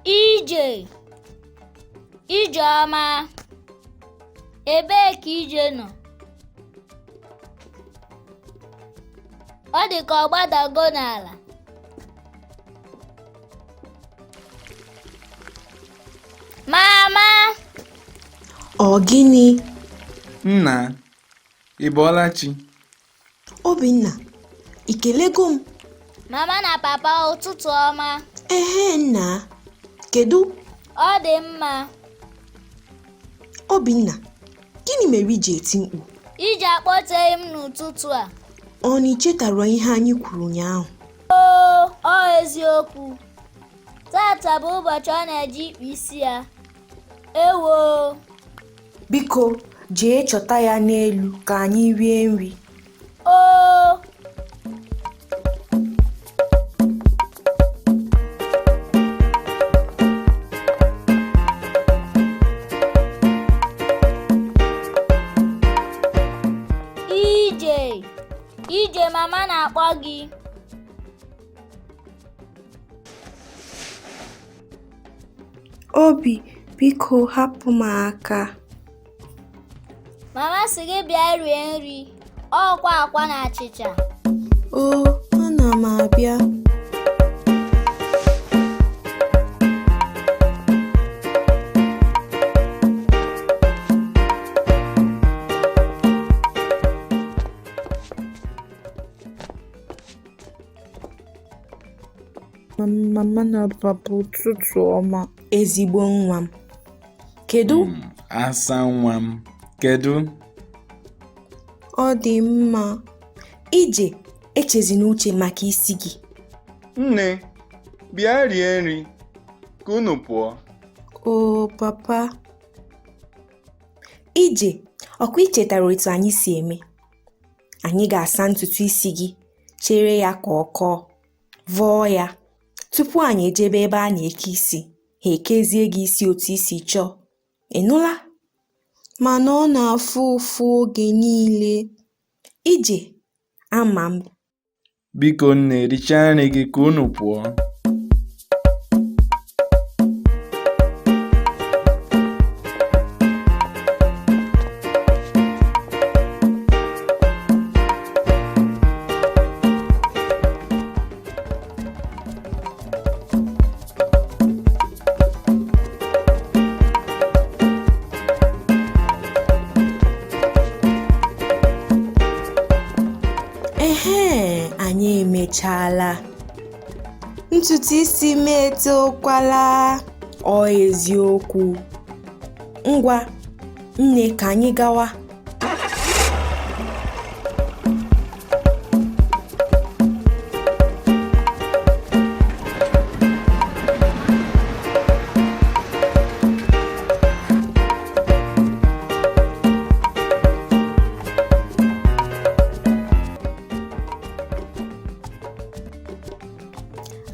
Ije. Ijeọma. Ebee ka ije nọ? Ọ dị ka ọ gbadago n'ala. Mama! Ọ gịnị? Nna, ị bọọla chi? Obinna, ị kelego m? Mama na papa ụtụtụ ọma. Ehe nna, kedu? Ọ dị mma. Obinna, gịnị mere iji eti mkpu? Ije akpọteghị m n'ụtụtụ a. Ọ na ichetara ihe anyị kwuru ụnyaahụ? Ọ eziokwu. Tata bụ ụbọchị ọ na-eje ikpu isi ya. Ewo! Biko, jee chọta ya n'elu ka anyị rie nri. Ije mama na-akpọ gị. Obi, biko hapụ m aka. Mama sị gị bịa rie nri. Ọkwa akwa na achịcha. Ana m abịa. Mama na papa ụtụtụ ọma. Ezigbo nwa m. Kedu? Asa nwa m. Kedu? Ọ dị mma. Ije, echezina uche maka isi gị. Nne, bịa rie nri ka unu pụọ. Papa. Ije, ọkwa ichetara otu anyị si eme? Anyị ga-asa ntutu isi gị, chere ya ka ọ kọọ, vọọ ya. Tupu anyị ejebe ebe a na-eke isi, ha ekezie gị isi otu isi chọọ. Ị nụla? Mana ọ na-afụ ụfụ oge niile. Ije, ama m. Biko nne, richaa nri gị ka unu pụọ. Anyị emechaala. Ntutu isi m etokwala. Ọ eziokwu. Ngwa, nne, ka anyị gawa.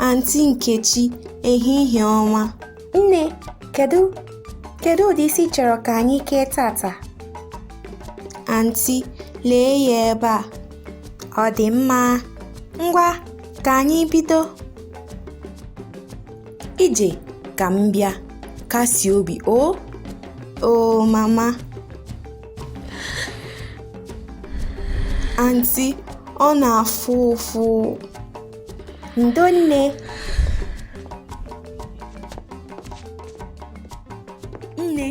Aunty Nkechi, ehihie ọma. Nne, kedu ụdị isi chọrọ ka anyị kee tata? Aunty, lee ya ebe a. Ọ dị mma. Ngwa, ka anyị bido. Ije, ka m bịa. Kasi obi, mama. Aunty, ọ na-afụ ụfụ. Ndo nne. Nne,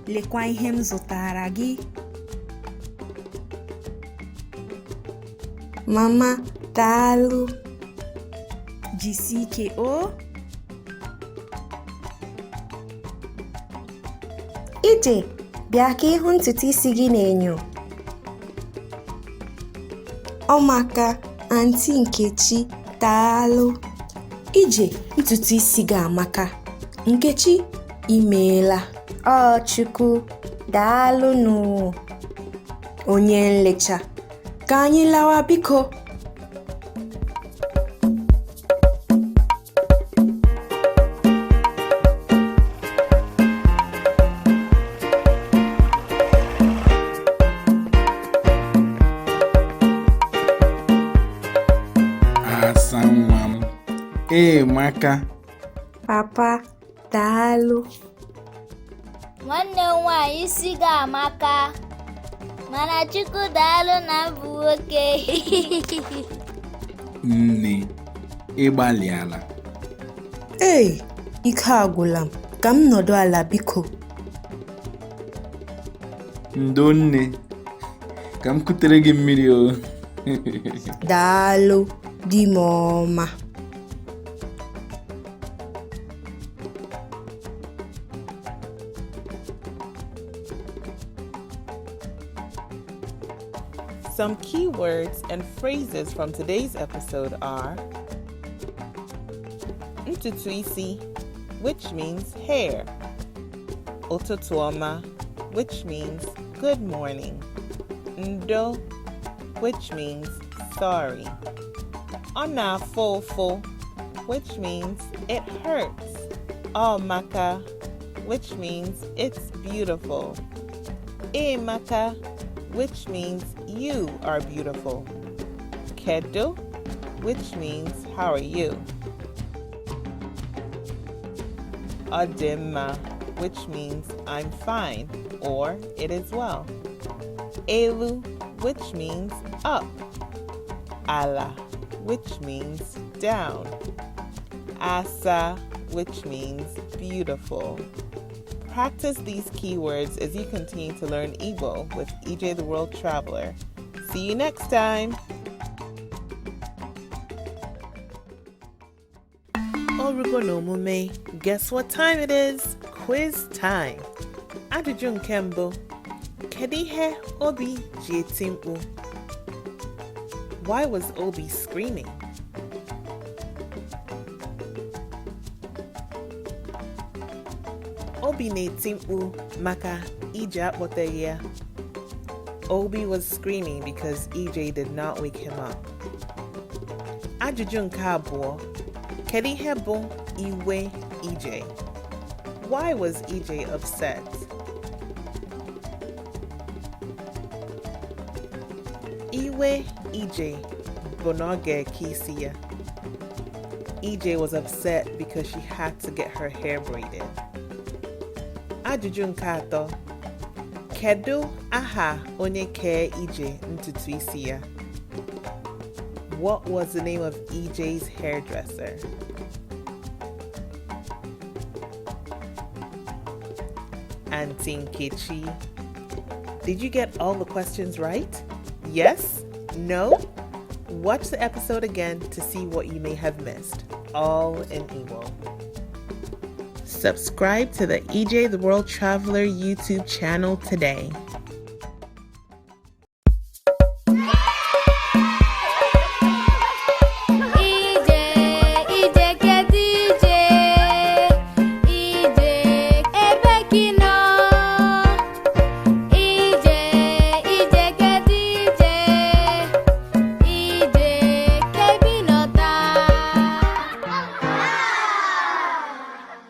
lekwa ihe m zụtara gị. Mama, daalụ. Jisie ike Ije, bịa ka ịhụ ntutu isi gị na-enyo. Ọ maka Aunty Nkechi. Daalụ. Ije, ntutu isi gị amaka. Nkechi, imeela. Chukwu, daalụ nụ. Onye nlecha, ka anyị lawa biko. Maka. Papa, Daalụ. Nwanne m nwaanyị isi gị amaka. Mana Chukwu daalụ na m bụ nwoke. Nne, ịgbalịala. Ee, ike agwụla m. Ka m nọdụ ala biko. Ndo nne, ka m kutere gị mmiri o. Daalụ, di m ọma. Some key words and phrases from today's episode are ntutu isi, which means hair. Ụtụtụ ọma, which means good morning. Ndo, which means sorry. Ọ na-afụ ụfụ, which means it hurts. Ọ maka, which means it's beautiful. Ị maka, which means you are beautiful. Kedu, which means how are you? Ọdịmma, which means I'm fine or it is well. Elu, which means up. Ala, which means down. Asa, which means beautiful. Practice these keywords as you continue to learn Igbo with EJ the World Traveler. See you next time. Orugo no mume. Guess what time it is? Quiz time. Ajụjụ nke mbụ. Kedu ihe Obi ji eti mkpu? Why was Obi screaming? Obi na-eti mkpu maka EJ akpọteghị ya. Obi was screaming because EJ did not wake him up. Ajụjụ nke abụọ. Kedu ihe bụ iwe EJ? Why was EJ upset? Iwe EJ bụ na ọ ga-eke isi ya. EJ was upset because she had to get her hair braided. Ajụjụ nke atọ. Kedu aha onye kee EJ ntutu isi ya? What was the name of EJ's hairdresser? Auntie Nkechi. Did you get all the questions right? Yes? No? Watch the episode again to see what you may have missed, all in Igbo. Subscribe to the EJ the World Traveler YouTube channel today.